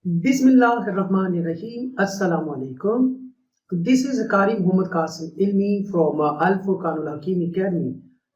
Bismillahirrahmanirrahim. Assalamu alaikum. This is Qari Muhammad Qasim Ilmi from Al Furqanul Hakim Academy,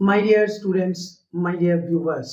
My dear students, my dear viewers,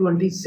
22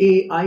AI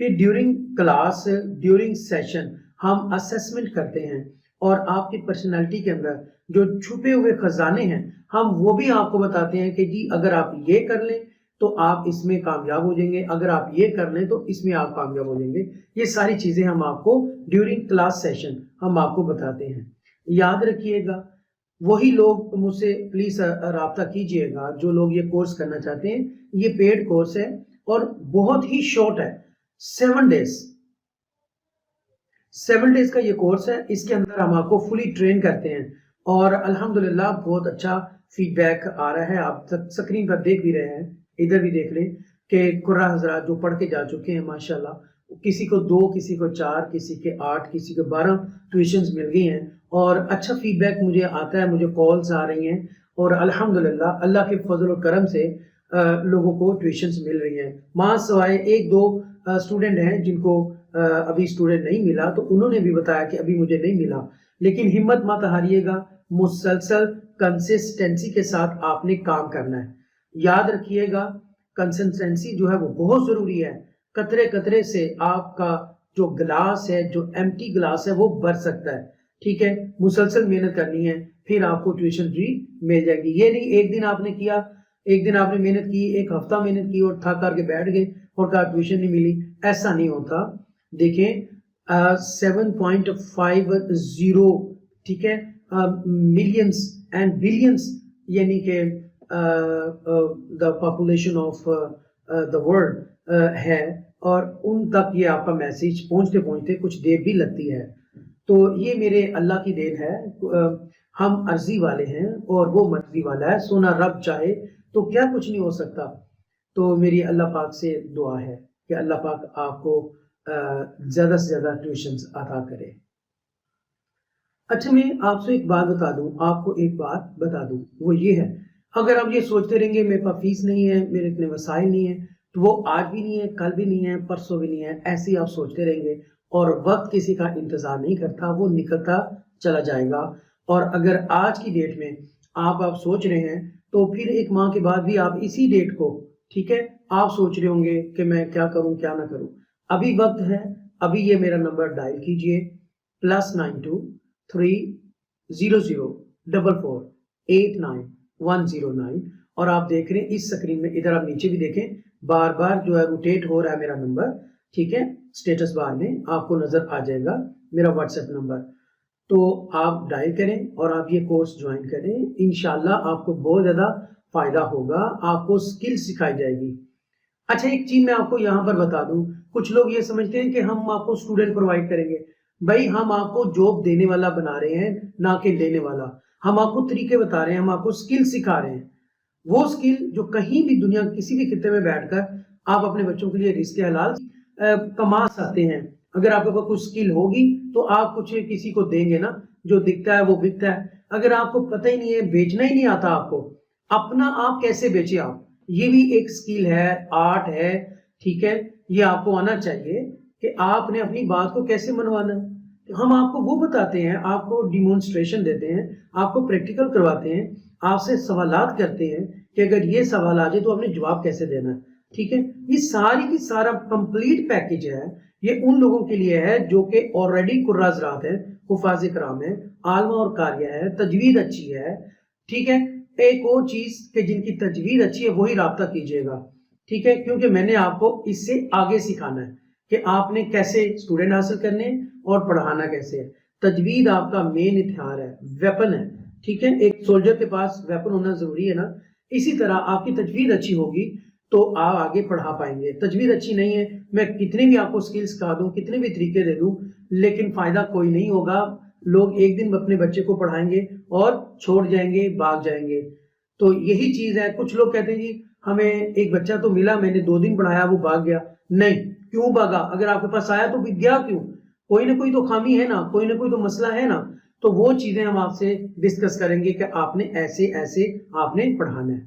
پھر during class during session ہم assessment کرتے ہیں اور آپ کی personality کے اندر جو چھپے ہوئے خزانے ہیں ہم وہ بھی آپ کو بتاتے ہیں کہ جی اگر آپ یہ کر لیں تو آپ اس میں کامیاب ہو جائیں گے، اگر آپ یہ کر لیں تو اس میں آپ کامیاب ہو جائیں گے۔ یہ ساری چیزیں ہم آپ کو ڈیورنگ کلاس سیشن ہم آپ کو بتاتے ہیں۔ یاد رکھیے گا، وہی لوگ مجھ سے پلیز رابطہ کیجئے گا جو لوگ یہ کورس کرنا چاہتے ہیں۔ یہ پیڈ کورس ہے اور بہت ہی شارٹ ہے، 7 ڈیز 7 ڈیز کا یہ کورس ہے۔ اس کے اندر ہم آپ کو فلی ٹرین کرتے ہیں اور الحمدللہ بہت اچھا فیڈ بیک آ رہا ہے۔ آپ سکرین پر دیکھ بھی رہے ہیں، ادھر بھی دیکھ لیں کہ قرہ حضرات جو پڑھ کے جا چکے ہیں ماشاءاللہ، کسی کو 2، کسی کو 4، کسی کے 8، کسی کو 12 ٹیوشنز مل گئی ہیں اور اچھا فیڈ بیک مجھے آتا ہے، مجھے کالز آ رہی ہیں اور الحمدللہ اللہ کے فضل و کرم سے لوگوں کو ٹیوشنز مل رہی ہیں۔ ماں سوائے 1-2 اسٹوڈنٹ ہیں جن کو ابھی اسٹوڈنٹ نہیں ملا، تو انہوں نے بھی بتایا کہ ابھی مجھے نہیں ملا، لیکن ہمت مت ہاریے گا، مسلسل کنسسٹنسی کے ساتھ آپ نے کام کرنا ہے۔ یاد رکھیے گا کنسسٹنسی جو ہے وہ بہت ضروری ہے۔ قطرے قطرے سے آپ کا جو گلاس ہے، جو ایمٹی گلاس ہے، وہ بھر سکتا ہے، ٹھیک ہے؟ مسلسل محنت کرنی ہے، پھر آپ کو ٹیوشن فری مل جائے گی۔ یہ نہیں ایک دن آپ نے کیا، ایک دن آپ نے محنت کی، ایک ہفتہ محنت کی اور تھک کر کے بیٹھ گئے اور کہا ٹیوشن نہیں ملی، ایسا نہیں ہوتا۔ دیکھیں 7.50 ٹھیک ہے ملینز اینڈ بلینز، یعنی کہ the population of the world ہے، اور ان تک یہ آپ کا میسیج پہنچتے پہنچتے کچھ دیر بھی لگتی ہے۔ تو یہ میرے اللہ کی دین ہے، ہم عرضی والے ہیں اور وہ مرضی والا ہے، سونا رب چاہے تو کیا کچھ نہیں ہو سکتا۔ تو میری اللہ پاک سے دعا ہے کہ اللہ پاک آپ کو زیادہ سے زیادہ ٹیوشنز عطا کرے۔ اچھا میں آپ سے ایک بات بتا دوں، آپ کو ایک بات بتا دوں، وہ یہ ہے اگر آپ یہ سوچتے رہیں گے میرے پاس فیس نہیں ہے، میرے اتنے وسائل نہیں ہیں، تو وہ آج بھی نہیں ہے، کل بھی نہیں ہے، پرسوں بھی نہیں ہے، ایسے ہی آپ سوچتے رہیں گے اور وقت کسی کا انتظار نہیں کرتا، وہ نکلتا چلا جائے گا۔ اور اگر آج کی ڈیٹ میں آپ سوچ رہے ہیں تو پھر ایک ماہ کے بعد بھی آپ اسی ڈیٹ کو، ٹھیک ہے، آپ سوچ رہے ہوں گے کہ میں کیا کروں کیا نہ کروں۔ ابھی وقت ہے، ابھی یہ میرا نمبر ڈائل کیجئے +92 3004489 اور آپ دیکھ رہے ہیں اس سکرین میں، ادھر آپ نیچے بھی دیکھیں بار بار جو ہے روٹیٹ ہو رہا ہے میرا نمبر، ٹھیک ہے، سٹیٹس بار میں آپ کو نظر آ جائے گا میرا واٹس ایپ نمبر۔ تو آپ ڈائل کریں اور آپ یہ کورس جوائن کریں، انشاءاللہ آپ کو بہت زیادہ فائدہ ہوگا، آپ کو سکل سکھائی جائے گی۔ اچھا ایک چیز میں آپ کو یہاں پر بتا دوں، کچھ لوگ یہ سمجھتے ہیں کہ ہم آپ کو اسٹوڈنٹ پرووائڈ کریں گے۔ بھائی ہم آپ کو جاب دینے والا بنا رہے ہیں، نہ کہ لینے والا۔ ہم آپ کو طریقے بتا رہے ہیں، ہم آپ کو سکل سکھا رہے ہیں، وہ سکل جو کہیں بھی دنیا کسی بھی خطے میں بیٹھ کر آپ اپنے بچوں کے لیے رزق حلال کما سکتے ہیں۔ اگر آپ کے پاس کچھ سکل ہوگی تو آپ کچھ کسی کو دیں گے نا، جو دکھتا ہے وہ بکتا ہے۔ اگر آپ کو پتہ ہی نہیں ہے، بیچنا ہی نہیں آتا آپ کو، اپنا آپ کیسے بیچے آپ؟ یہ بھی ایک سکل ہے، آرٹ ہے، ٹھیک ہے، یہ آپ کو آنا چاہیے کہ آپ نے اپنی بات کو کیسے منوانا ہے۔ ہم آپ کو وہ بتاتے ہیں، آپ کو ڈیمونسٹریشن دیتے ہیں، آپ کو پریکٹیکل کرواتے ہیں، آپ سے سوالات کرتے ہیں کہ اگر یہ سوال آ جائے تو آپ نے جواب کیسے دینا ہے، ٹھیک ہے۔ یہ ساری کی سارا کمپلیٹ پیکیج ہے، یہ ان لوگوں کے لیے ہے جو کہ آلریڈی قرہ حضرات ہیں، حفاظ کرام ہیں، عالمہ اور قاریہ ہے، تجوید اچھی ہے، ٹھیک ہے۔ ایک اور چیز کہ جن کی تجوید اچھی ہے وہی رابطہ کیجئے گا، ٹھیک ہے، کیونکہ میں نے آپ کو اس سے آگے سکھانا ہے کہ آپ نے کیسے اسٹوڈنٹ حاصل کرنے ہیں اور پڑھانا کیسے ہے۔ تجوید آپ کا مین ہتھیار ہے، ویپن ہے، ٹھیک ہے۔ ایک سولجر کے پاس ویپن ہونا ضروری ہے نا، اسی طرح آپ کی تجوید اچھی ہوگی تو آپ آگے پڑھا پائیں گے۔ تجوید اچھی نہیں ہے، میں کتنے بھی آپ کو سکل سکھا دوں، کتنے بھی طریقے دے دوں، لیکن فائدہ کوئی نہیں ہوگا۔ لوگ ایک دن اپنے بچے کو پڑھائیں گے اور چھوڑ جائیں گے، بھاگ جائیں گے۔ تو یہی چیز ہے، کچھ لوگ کہتے ہیں جی ہمیں ایک بچہ تو ملا، میں نے 2 دن پڑھایا وہ بھاگ گیا۔ نہیں، کیوں بھاگا؟ اگر آپ کے پاس آیا تو بھی گیا کیوں؟ کوئی نہ کوئی تو خامی ہے نا، کوئی نہ کوئی تو مسئلہ ہے نا۔ تو وہ چیزیں ہم آپ سے ڈسکس کریں گے کہ آپ نے ایسے ایسے آپ نے پڑھانا ہے۔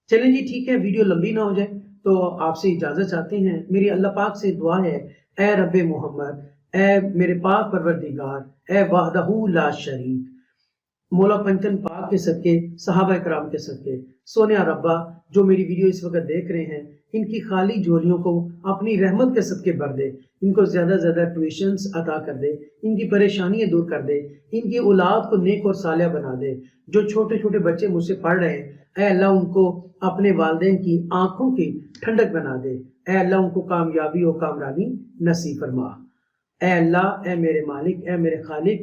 چلیں جی ٹھیک ہے، ویڈیو لمبی نہ ہو جائے تو آپ سے اجازت چاہتے ہیں۔ میری اللہ پاک سے دعا ہے، اے رب محمد، اے میرے پاک پروردگار، اے وحدہ لا شریک، مولا پنجتن پاک کے صدقے، صحابہ کرام کے صدقے، سونیا ربا جو میری ویڈیو اس وقت دیکھ رہے ہیں، ان کی خالی جھولیوں کو اپنی رحمت کے صدقے بھر دے، ان کو زیادہ زیادہ ٹیوشنز عطا کر دے، ان کی پریشانیاں دور کر دے، ان کی اولاد کو نیک اور صالح بنا دے۔ جو چھوٹے چھوٹے بچے مجھ سے پڑھ رہے ہیں، اے اللہ ان کو اپنے والدین کی آنکھوں کی ٹھنڈک بنا دے، اے اللہ ان کو کامیابی اور کامرانی نصیب فرما۔ اے اللہ، اے میرے مالک، اے میرے خالق،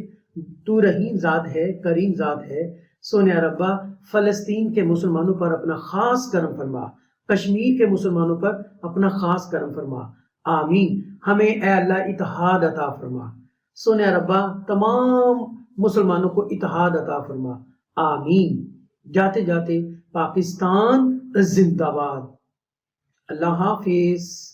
تو رحیم ذات ہے، کریم ذات ہے۔ سونیا ربا فلسطین کے مسلمانوں پر اپنا خاص کرم فرما، کشمیر کے مسلمانوں پر اپنا خاص کرم فرما، آمین۔ ہمیں اے اللہ اتحاد عطا فرما، سونیا ربا تمام مسلمانوں کو اتحاد عطا فرما، آمین۔ جاتے جاتے پاکستان زندہ باد۔ اللہ حافظ۔